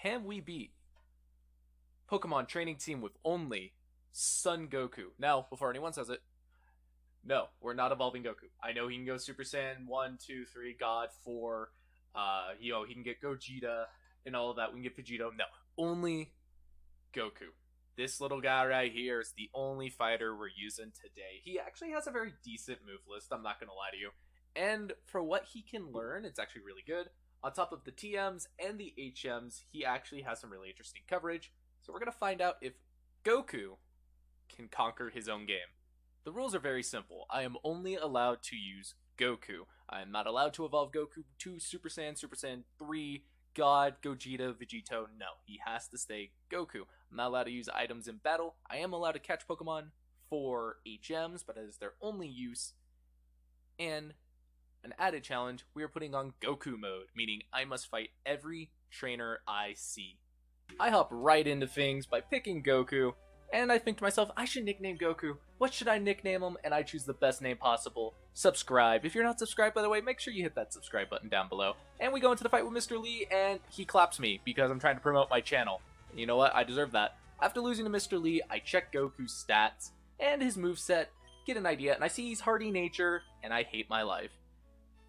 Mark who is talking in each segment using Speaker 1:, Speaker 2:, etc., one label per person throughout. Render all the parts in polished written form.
Speaker 1: Can we beat Pokemon Training Team with only Sun Goku? Now, before anyone says it, no, we're not evolving Goku. I know he can go Super Saiyan 1, 2, 3, God, 4. He can get Gogeta and all of that. We can get Vegito. No, only Goku. This little guy right here is the only fighter we're using today. He actually has a very decent move list, I'm not going to lie to you. And for what he can learn, it's actually really good. On top of the TMs and the HMs, he actually has some really interesting coverage. So we're going to find out if Goku can conquer his own game. The rules are very simple. I am only allowed to use Goku. I am not allowed to evolve Goku to Super Saiyan 3, God, Gogeta, Vegito. No, he has to stay Goku. I'm not allowed to use items in battle. I am allowed to catch Pokemon for HMs, but as their only use. And an added challenge, we are putting on Goku mode, meaning I must fight every trainer I see. I hop right into things by picking Goku, and I think to myself, I should nickname Goku. What should I nickname him? And I choose the best name possible. Subscribe. If you're not subscribed, by the way, make sure you hit that subscribe button down below. And we go into the fight with Mr. Lee, and he claps me because I'm trying to promote my channel. And you know what? I deserve that. After losing to Mr. Lee, I check Goku's stats and his moveset, get an idea, and I see he's hardy nature, and I hate my life.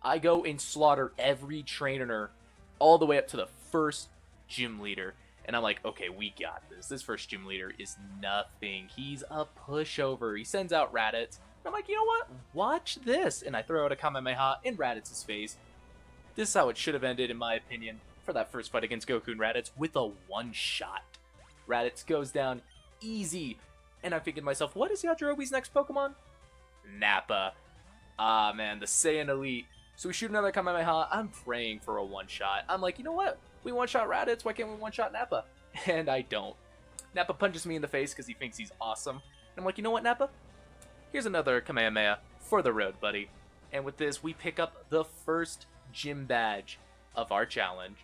Speaker 1: I go and slaughter every trainer all the way up to the first gym leader. And I'm like, okay, we got this. This first gym leader is nothing. He's a pushover. He sends out Raditz. And I'm like, you know what? Watch this. And I throw out a Kamehameha in Raditz's face. This is how it should have ended, in my opinion, for that first fight against Goku and Raditz with a one-shot. Raditz goes down easy. And I'm thinking to myself, what is Yajirobe's next Pokemon? Nappa. Ah, man, the Saiyan Elite. So we shoot another Kamehameha. I'm praying for a one-shot. I'm like, you know what? We one-shot Raditz, why can't we one-shot Nappa? And I don't. Nappa punches me in the face because he thinks he's awesome. And I'm like, you know what, Nappa? Here's another Kamehameha for the road, buddy. And with this, we pick up the first gym badge of our challenge.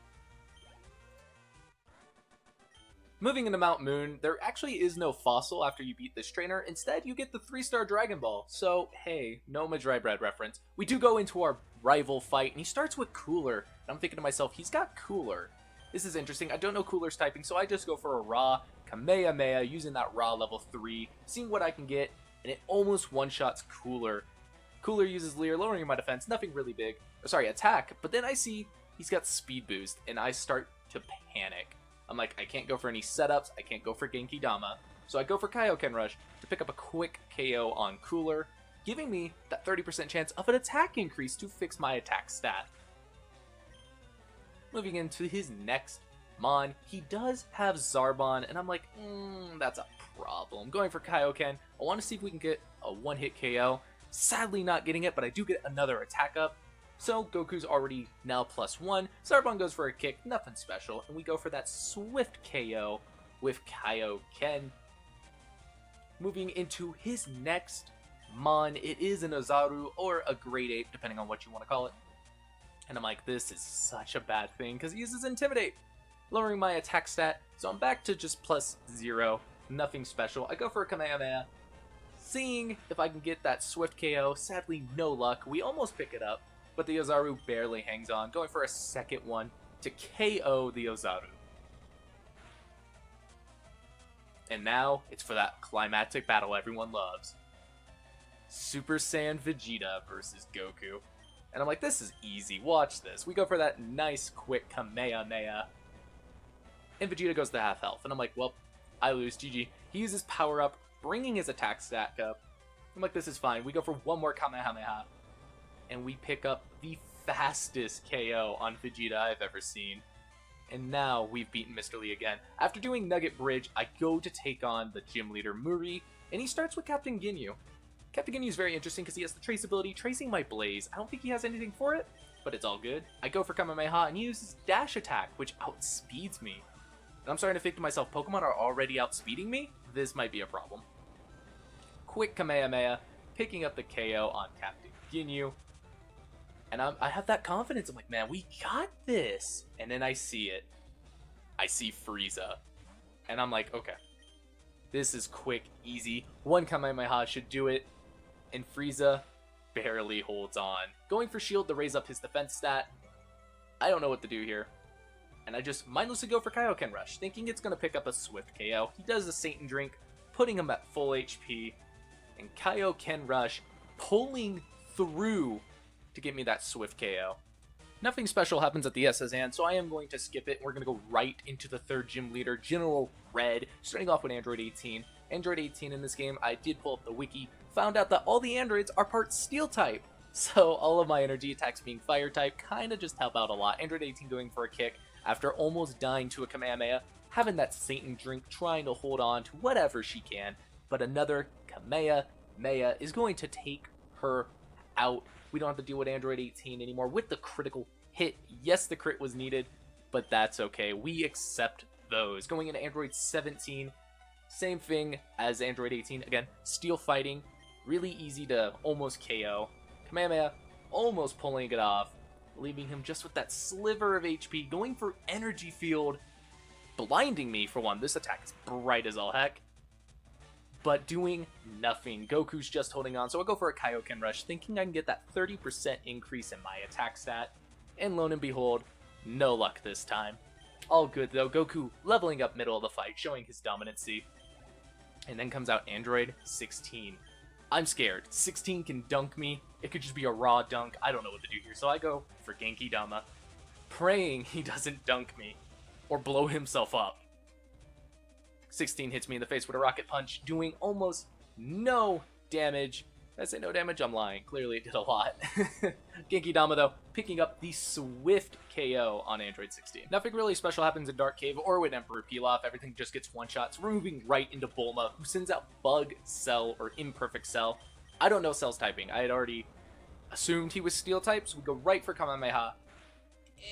Speaker 1: Moving into Mount Moon, there actually is no fossil after you beat this trainer. Instead, you get the 3-star Dragon Ball. So, hey, no Majin Buu reference. We do go into our rival fight, and he starts with Cooler. And I'm thinking to myself, he's got Cooler. This is interesting. I don't know Cooler's typing, so I just go for a Raw Kamehameha using that Raw level 3, seeing what I can get, and it almost one-shots Cooler. Cooler uses Leer, lowering my defense, nothing really big. Attack. But then I see he's got Speed Boost, and I start to panic. I'm like, I can't go for any setups, I can't go for Genki Dama, so I go for Kaioken Rush to pick up a quick KO on Cooler, giving me that 30% chance of an attack increase to fix my attack stat. Moving into his next Mon, he does have Zarbon, and I'm like, that's a problem. Going for Kaioken, I want to see if we can get a one-hit KO. Sadly not getting it, but I do get another attack up. So Goku's already now +1, Zarbon goes for a kick, nothing special, and we go for that swift KO with Kaioken. Moving into his next Mon, it is an Ozaru or a Grade 8, depending on what you want to call it. And I'm like, this is such a bad thing, because he uses Intimidate, lowering my attack stat, so I'm back to just +0, nothing special. I go for a Kamehameha, seeing if I can get that swift KO, sadly no luck, we almost pick it up. But the Ozaru barely hangs on, going for a second one to KO the Ozaru. And now, it's for that climactic battle everyone loves. Super Saiyan Vegeta versus Goku. And I'm like, this is easy, watch this. We go for that nice, quick Kamehameha. And Vegeta goes to half health. And I'm like, well, I lose, GG. He uses power up, bringing his attack stack up. I'm like, this is fine. We go for one more Kamehameha. And we pick up the fastest KO on Vegeta I've ever seen. And now we've beaten Mr. Lee again. After doing Nugget Bridge, I go to take on the gym leader Muri, and he starts with Captain Ginyu. Captain Ginyu is very interesting because he has the traceability, tracing my Blaze. I don't think he has anything for it, but it's all good. I go for Kamehameha, and he uses Dash Attack, which outspeeds me. And I'm starting to think to myself, Pokemon are already outspeeding me? This might be a problem. Quick Kamehameha, picking up the KO on Captain Ginyu. And I have that confidence. I'm like, man, we got this. And then I see it. I see Frieza. And I'm like, okay. This is quick, easy. One Kamehameha should do it. And Frieza barely holds on. Going for shield to raise up his defense stat. I don't know what to do here. and I just mindlessly go for Kaioken Rush, thinking it's going to pick up a swift KO. He does the Satan Drink, putting him at full HP, and Kaioken Rush pulling through to get me that swift KO. Nothing special happens at the SS Hand, so I am going to skip it. We're going to go right into the third gym leader, General Red, starting off with Android 18. Android 18 in this game, I did pull up the wiki, found out that all the androids are part Steel type. So all of my energy attacks being Fire type kind of just help out a lot. Android 18 going for a kick after almost dying to a Kamehameha, having that Satan Drink, trying to hold on to whatever she can, but another Kamehameha is going to take her out. We don't have to deal with Android 18 anymore with the critical hit. Yes, the crit was needed, but that's okay. We accept those. Going into Android 17, same thing as Android 18. Again, Steel fighting, really easy to almost KO. Kamehameha almost pulling it off, leaving him just with that sliver of HP, going for Energy Field, blinding me for one. This attack is bright as all heck, but doing nothing. Goku's just holding on, so I go for a Kaioken Rush, thinking I can get that 30% increase in my attack stat, and lo and behold, no luck this time. All good though, Goku leveling up middle of the fight, showing his dominancy, and then comes out Android 16. I'm scared. 16 can dunk me. It could just be a raw dunk. I don't know what to do here, so I go for Genki Dama, praying he doesn't dunk me or blow himself up. 16 hits me in the face with a rocket punch, doing almost no damage. Did I say no damage? I'm lying. Clearly it did a lot. Genki Dama, though, picking up the swift KO on Android 16. Nothing really special happens in Dark Cave or with Emperor Pilaf. Everything just gets one-shots. We're moving right into Bulma, who sends out Bug Cell or Imperfect Cell. I don't know Cell's typing. I had already assumed he was Steel type, so we go right for Kamehameha,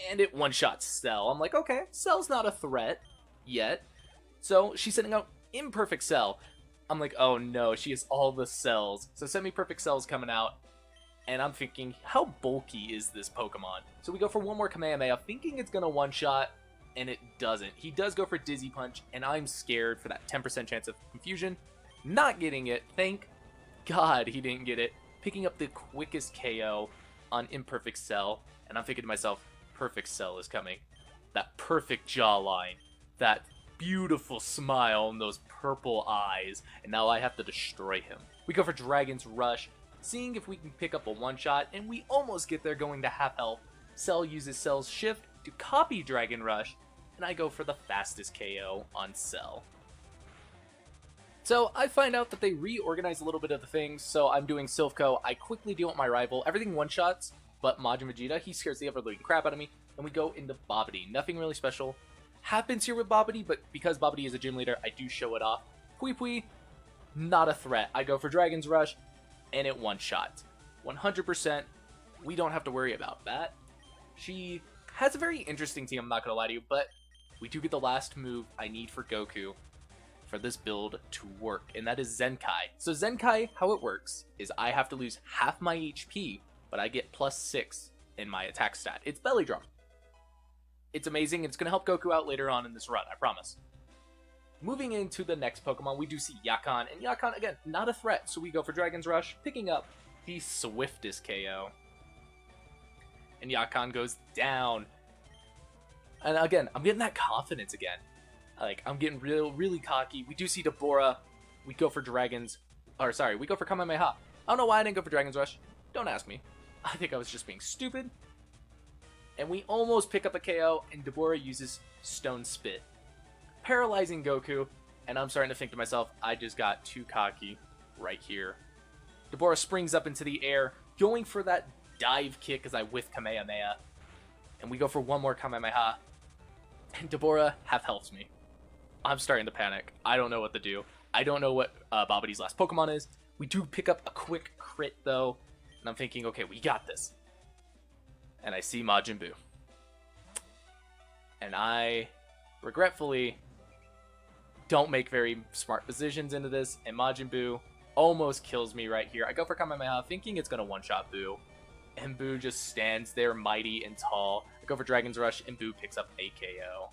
Speaker 1: and it one-shots Cell. I'm like, okay, Cell's not a threat yet. So she's sending out Imperfect Cell. I'm like, oh no, she has all the cells. So Semi-Perfect Cell's coming out, and I'm thinking, how bulky is this Pokemon? So we go for one more Kamehameha, thinking it's gonna one-shot, and it doesn't. He does go for Dizzy Punch, and I'm scared for that 10% chance of confusion. Not getting it, thank God he didn't get it. Picking up the quickest KO on Imperfect Cell, and I'm thinking to myself, Perfect Cell is coming. That perfect jawline, that beautiful smile and those purple eyes, and now I have to destroy him. We go for Dragon's Rush, seeing if we can pick up a one-shot, and we almost get there going to half health. Cell uses Cell's Shift to copy Dragon Rush, and I go for the fastest KO on Cell. So I find out that they reorganize a little bit of the things, so I'm doing Silphco. I quickly deal with my rival. Everything one-shots, but Majin Vegeta, he scares the ever-living crap out of me, and we go into Bobbidy. Nothing really special happens here with Bobbidy, but because Bobbidy is a gym leader, I do show it off. Pui Pui, not a threat. I go for Dragon's Rush, and it one-shot. 100%, we don't have to worry about that. She has a very interesting team, I'm not going to lie to you, but we do get the last move I need for Goku for this build to work, and that is Zenkai. So Zenkai, how it works, is I have to lose half my HP, but I get +6 in my attack stat. It's Belly Drum. It's amazing. It's going to help Goku out later on in this run, I promise. Moving into the next Pokemon, we do see Yakan. And Yakan, again, not a threat. So we go for Dragon's Rush, picking up the swiftest KO. And Yakan goes down. And again, I'm getting that confidence again. Like, I'm getting really cocky. We do see Deborah. We go for we go for Kamehameha. I don't know why I didn't go for Dragon's Rush. Don't ask me. I think I was just being stupid. And we almost pick up a KO, and Deborah uses Stone Spit, paralyzing Goku, and I'm starting to think to myself, I just got too cocky right here. Deborah springs up into the air, going for that dive kick as I whiff Kamehameha, and we go for one more Kamehameha, and Deborah half-healths me. I'm starting to panic. I don't know what to do. I don't know what Bobbidy's last Pokemon is. We do pick up a quick crit, though, and I'm thinking, okay, we got this. And I see Majin Buu. And I, regretfully, don't make very smart decisions into this, and Majin Buu almost kills me right here. I go for Kamehameha, thinking it's going to one-shot Buu, and Buu just stands there mighty and tall. I go for Dragon's Rush, and Buu picks up a KO.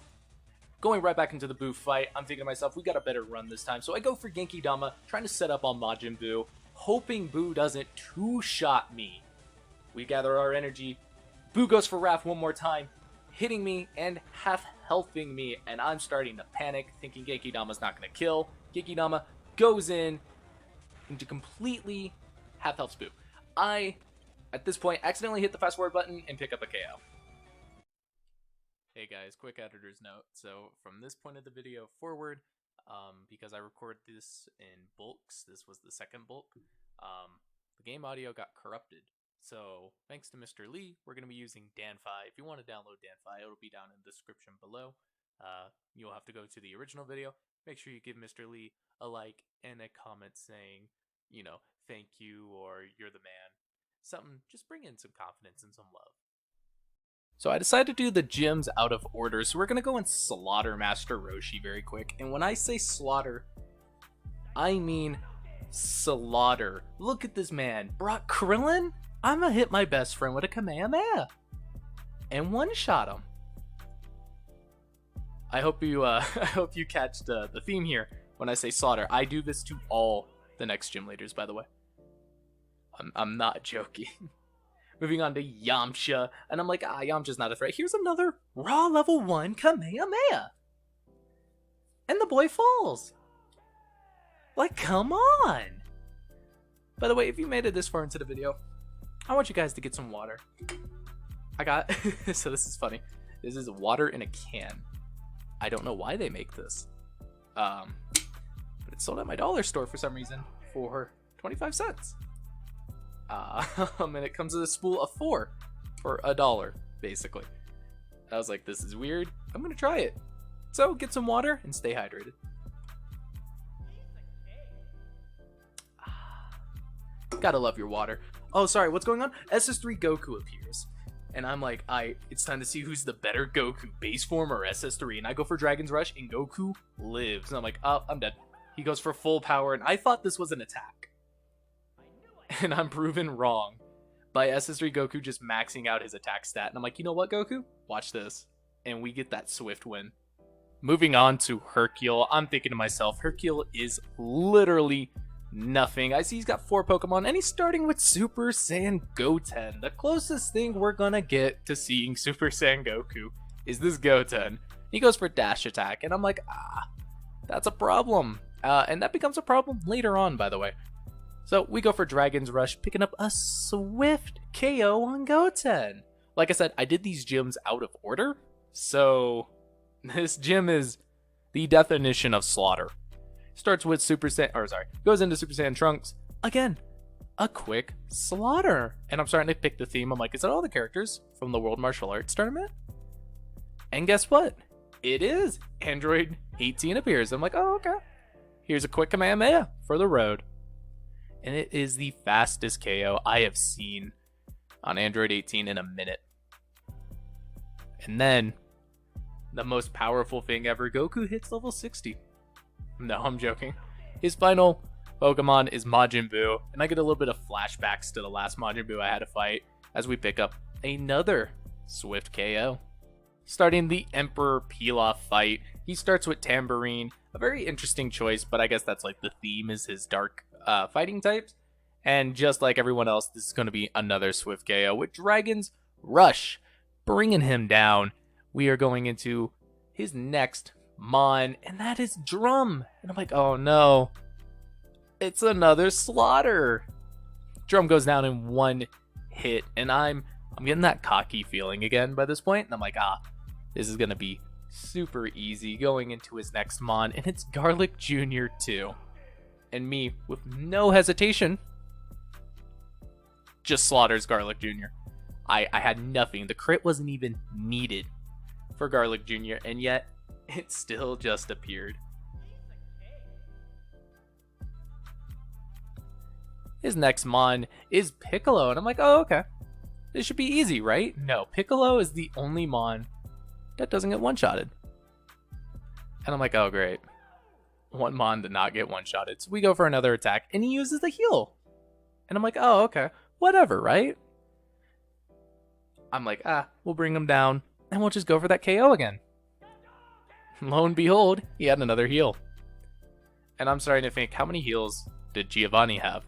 Speaker 1: Going right back into the Buu fight, I'm thinking to myself, we got a better run this time, so I go for Genki Dama, trying to set up on Majin Buu, hoping Buu doesn't two-shot me. We gather our energy. Buu goes for Wrath one more time, hitting me and half healthing me, and I'm starting to panic, thinking Genki Dama's not going to kill. Genki Dama goes in into completely half health Buu. I, at this point, accidentally hit the fast forward button and pick up a KO. Hey guys, quick editor's note. So from this point of the video forward, because I record this in bulks, this was the second bulk, the game audio got corrupted. So thanks to Mr. Lee, we're going to be using DanFi. If you want to download DanFi, it'll be down in the description below. You'll have to go to the original video. Make sure you give Mr. Lee a like and a comment saying, you know, thank you or you're the man. Something, just bring in some confidence and some love. So I decided to do the gyms out of order. So we're going to go and slaughter Master Roshi very quick. And when I say slaughter, I mean slaughter. Look at this man. Brock Krillin? I'm gonna hit my best friend with a Kamehameha and one-shot him. I hope you catch the theme here when I say slaughter. I do this to all the next gym leaders, by the way. I'm not joking. Moving on to Yamcha, and I'm like, Yamcha's not a threat. Here's another raw level 1 Kamehameha. And the boy falls. Like, come on. By the way, if you made it this far into the video, I want you guys to get some water. I got, so this is funny. This is water in a can. I don't know why they make this. But it's sold at my dollar store for some reason for 25 cents. And it comes with a spool of 4 for $1, basically. I was like, this is weird. I'm gonna try it. So get some water and stay hydrated. Gotta love your water. Oh, sorry, what's going on? SS3 Goku appears. And I'm like, it's time to see who's the better Goku, base form or SS3. And I go for Dragon's Rush, and Goku lives. And I'm like, oh, I'm dead. He goes for full power, and I thought this was an attack. And I'm proven wrong by SS3 Goku just maxing out his attack stat. And I'm like, you know what, Goku? Watch this. And we get that swift win. Moving on to Hercule, I'm thinking to myself, Hercule is literally nothing. I see he's got 4 Pokemon, and he's starting with Super Saiyan Goten. The closest thing we're gonna get to seeing Super Saiyan Goku is this Goten. He goes for Dash Attack, and I'm like, that's a problem. And that becomes a problem later on, by the way. So we go for Dragon's Rush, picking up a swift KO on Goten. Like I said, I did these gyms out of order, so this gym is the definition of slaughter. Starts with goes into Super Saiyan Trunks. Again, a quick slaughter. And I'm starting to pick the theme. I'm like, is that all the characters from the World Martial Arts Tournament? And guess what? It is. Android 18 appears. I'm like, oh, okay. Here's a quick Kamehameha for the road. And it is the fastest KO I have seen on Android 18 in a minute. And then, the most powerful thing ever, Goku hits level 60. No, I'm joking. His final Pokemon is Majin Buu, and I get a little bit of flashbacks to the last Majin Buu I had to fight as we pick up another swift KO. Starting the Emperor Pilaf fight, he starts with Tambourine, a very interesting choice, but I guess that's like the theme is his dark fighting types. And just like everyone else, this is going to be another swift KO with Dragon's Rush, bringing him down. We are going into his next Mon, and that is Drum. And I'm like, oh no, it's another slaughter. Drum goes down in one hit, and I'm getting that cocky feeling again by this point, and I'm like, this is gonna be super easy going into his next Mon, and it's Garlic Jr. 2. And me, with no hesitation, just slaughters Garlic Jr. I had nothing. The crit wasn't even needed for Garlic Jr., and yet it still just appeared. His next Mon is Piccolo, and I'm like, oh, okay. This should be easy, right? No, Piccolo is the only Mon that doesn't get one-shotted. And I'm like, oh, great. One Mon did not get one-shotted. So we go for another attack, and he uses the heal. And I'm like, oh, okay. Whatever, right? I'm like, we'll bring him down, and we'll just go for that KO again. Lo and behold, he had another heal. And I'm starting to think, how many heals did Giovanni have?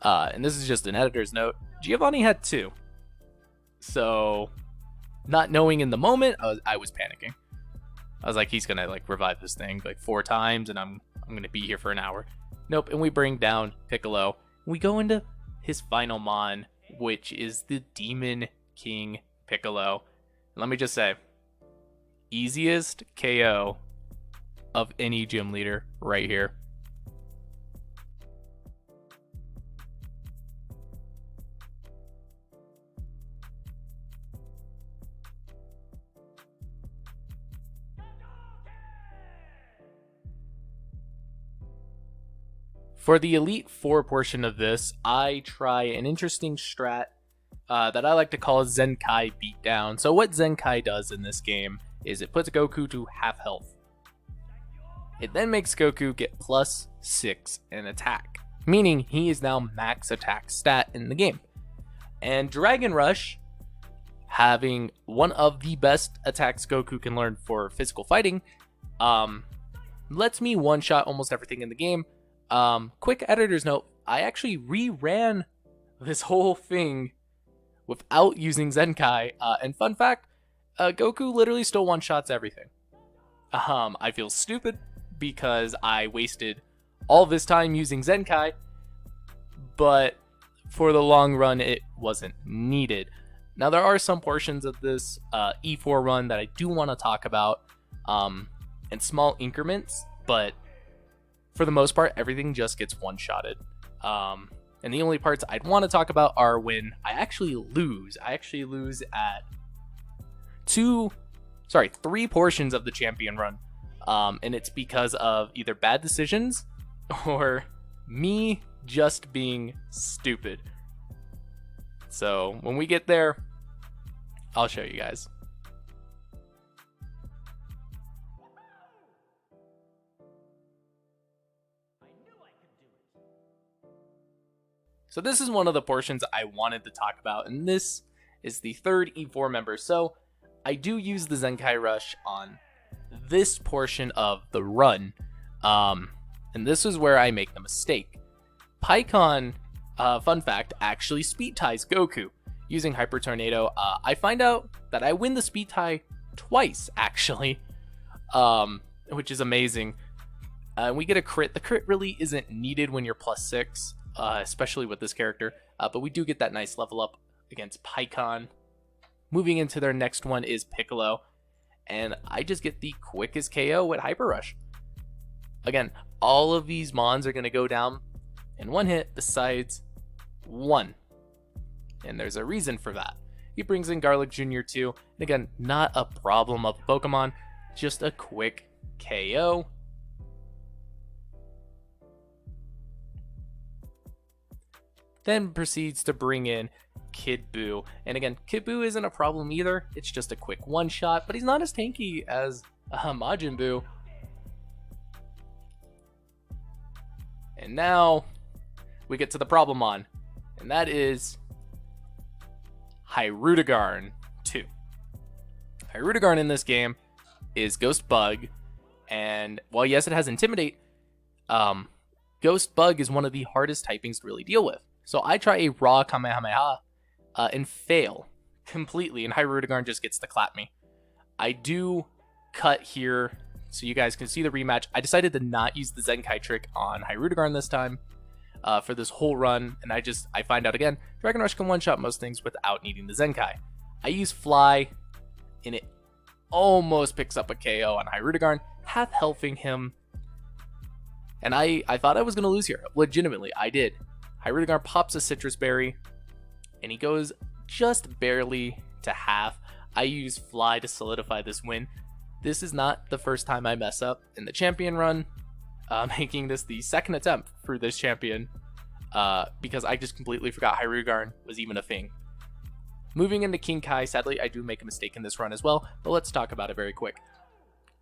Speaker 1: And this is just an editor's note. Giovanni had 2. So not knowing in the moment, I was panicking. I was like, he's gonna like revive this thing like 4 times, and I'm gonna be here for an hour. Nope. And we bring down Piccolo. We go into his final mon, which is the Demon King Piccolo. And let me just say, easiest KO of any gym leader right here. For the Elite Four portion of this, I try an interesting strat that I like to call Zenkai Beatdown. So what Zenkai does in this game is it puts Goku to half health. It then makes Goku get +6 in attack, meaning he is now max attack stat in the game. And Dragon Rush, having one of the best attacks Goku can learn for physical fighting, lets me one-shot almost everything in the game. Quick editor's note, I actually reran this whole thing without using Zenkai, and fun fact, Goku literally still one-shots everything. I feel stupid because I wasted all this time using Zenkai, but for the long run, it wasn't needed. Now, there are some portions of this E4 run that I do want to talk about in small increments, but for the most part, everything just gets one-shotted. And the only parts I'd want to talk about are when I actually lose. I actually lose at 3 portions of the champion run. And it's because of either bad decisions or me just being stupid. So when we get there, I'll show you guys. So this is one of the portions I wanted to talk about, and this is the third E4 member. So I do use the Zenkai Rush on this portion of the run, and this is where I make the mistake. Pikkon, fun fact, actually speed ties Goku using Hyper Tornado. I find out that I win the speed tie twice, actually, which is amazing. We get a crit. The crit really isn't needed when you're +6. Especially with this character, but we do get that nice level up against Pikkon. Moving into their next one is Piccolo, and I just get the quickest KO with Hyper Rush. Again, all of these mons are going to go down in one hit besides one, and there's a reason for that. He brings in Garlic Jr. too, and again, not a problem of Pokemon, just a quick KO. Then proceeds to bring in Kid Buu. And again, Kid Buu isn't a problem either. It's just a quick one-shot, but he's not as tanky as Majin Buu. And now we get to the problem on, and that is Hyrudegaard 2. Hyrudegaard in this game is Ghost Bug, and while yes, it has Intimidate, Ghost Bug is one of the hardest typings to really deal with. So I try a raw Kamehameha and fail completely, and Hyrudegaard just gets to clap me. I do cut here so you guys can see the rematch. I decided to not use the Zenkai trick on Hyrudegaard this time for this whole run, and I find out again, Dragon Rush can one-shot most things without needing the Zenkai. I use Fly, and it almost picks up a KO on Hyrudegaard, half-healthing him, and I thought I was going to lose here. Legitimately, I did. Hyrudegaard pops a Citrus Berry, and he goes just barely to half. I use Fly to solidify this win. This is not the first time I mess up in the champion run, making this the second attempt for this champion, because I just completely forgot Hyrudegaard was even a thing. Moving into King Kai, sadly, I do make a mistake in this run as well, but let's talk about it very quick.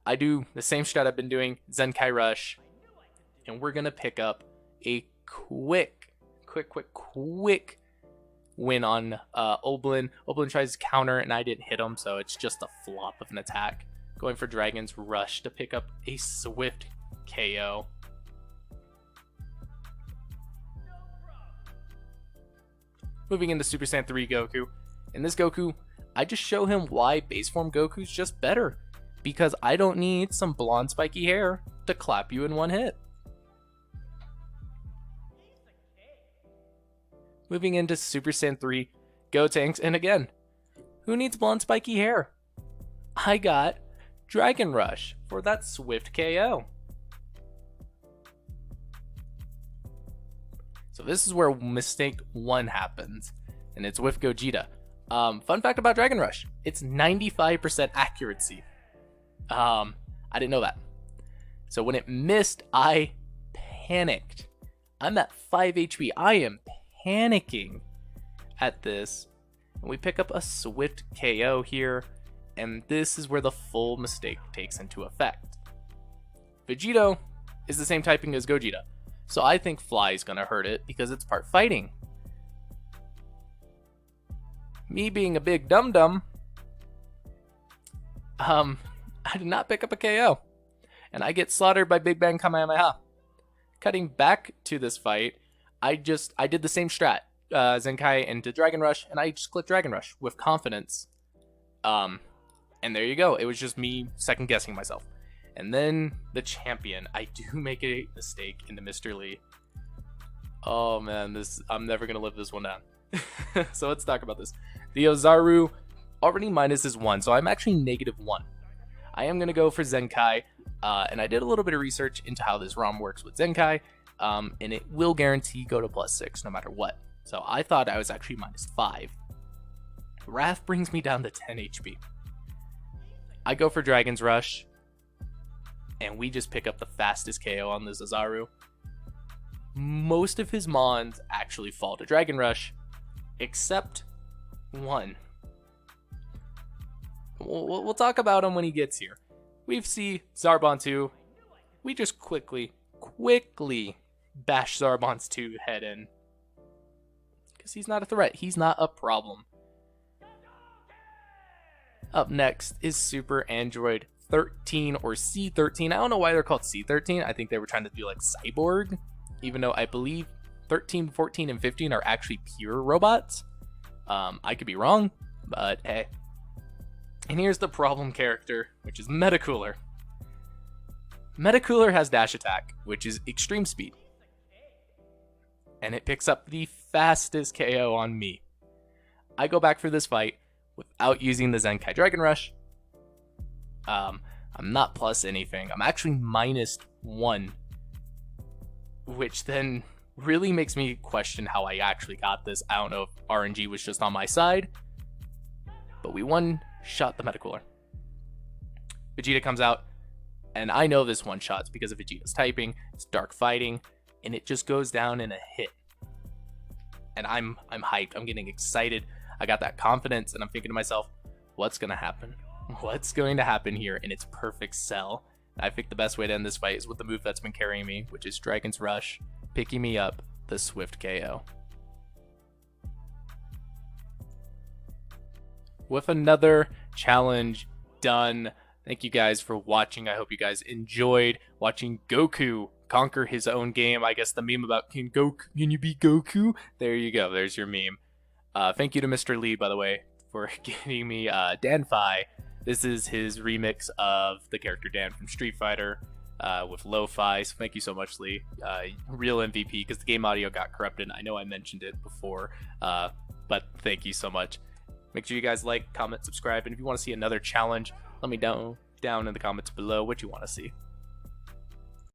Speaker 1: I do the same strat I've been doing, Zenkai Rush, and we're going to pick up a quick win on Oblin. Oblin tries to counter, and I didn't hit him, so it's just a flop of an attack. Going for Dragon's Rush to pick up a swift KO. Moving into Super Saiyan 3 Goku. In this Goku, I just show him why base form Goku's just better. Because I don't need some blonde spiky hair to clap you in one hit. Moving into Super Saiyan 3 Gotenks, and again, who needs blonde spiky hair? I got Dragon Rush for that swift KO. So this is where mistake 1 happens, and it's with Gogeta. Fun fact about Dragon Rush, it's 95% accuracy. I didn't know that. So when it missed, I panicked. I'm at 5 HP. I am panicking at this. And we pick up a swift KO here, and this is where the full mistake takes into effect. Vegito is the same typing as Gogeta, so I think Fly is going to hurt it because it's part fighting. Me being a big dum-dum, I did not pick up a KO, and I get slaughtered by Big Bang Kamehameha. Cutting back to this fight, I did the same strat, Zenkai into Dragon Rush, and I just clicked Dragon Rush with confidence. And there you go. It was just me second guessing myself. And then the champion, I do make a mistake into Mr. Lee. Oh man, I'm never gonna live this one down. So let's talk about this. The Ozaru already minuses 1, so I'm actually -1. I am gonna go for Zenkai, and I did a little bit of research into how this ROM works with Zenkai, and it will guarantee go to +6 no matter what. So I thought I was actually -5. Wrath brings me down to 10 HP. I go for Dragon's Rush, and we just pick up the fastest KO on this Ozaru. Most of his mons actually fall to Dragon Rush, except 1. We'll talk about him when he gets here. We see Zarbon 2. We just quickly bash Zarbon's 2 head in. Because he's not a threat. He's not a problem. Up next is Super Android 13 or C13. I don't know why they're called C13. I think they were trying to do like Cyborg. Even though I believe 13, 14, and 15 are actually pure robots. I could be wrong, but hey. And here's the problem character, which is Metacooler. Metacooler has dash attack, which is extreme speed. And it picks up the fastest KO on me. I go back for this fight without using the Zenkai Dragon Rush. I'm not plus anything. I'm actually -1. Which then really makes me question how I actually got this. I don't know if RNG was just on my side. But we one-shot the Metacooler. Vegeta comes out. And I know this one-shot's because of Vegeta's typing. It's dark fighting. And it just goes down in a hit. And I'm hyped. I'm getting excited. I got that confidence. And I'm thinking to myself, what's going to happen? What's going to happen here? And it's perfect sell. I think the best way to end this fight is with the move that's been carrying me, which is Dragon's Rush, picking me up the swift KO. With another challenge done. Thank you guys for watching. I hope you guys enjoyed watching Goku conquer his own game. I guess the meme about can you beat Goku? There you go. There's your meme. Thank you to Mr. Lee, by the way, for getting me Danfai. This is his remix of the character Dan from Street Fighter with lo-fi. So thank you so much, Lee. Real MVP, because the game audio got corrupted. I know I mentioned it before, but thank you so much. Make sure you guys like, comment, subscribe, and if you want to see another challenge, let me know down in the comments below what you want to see.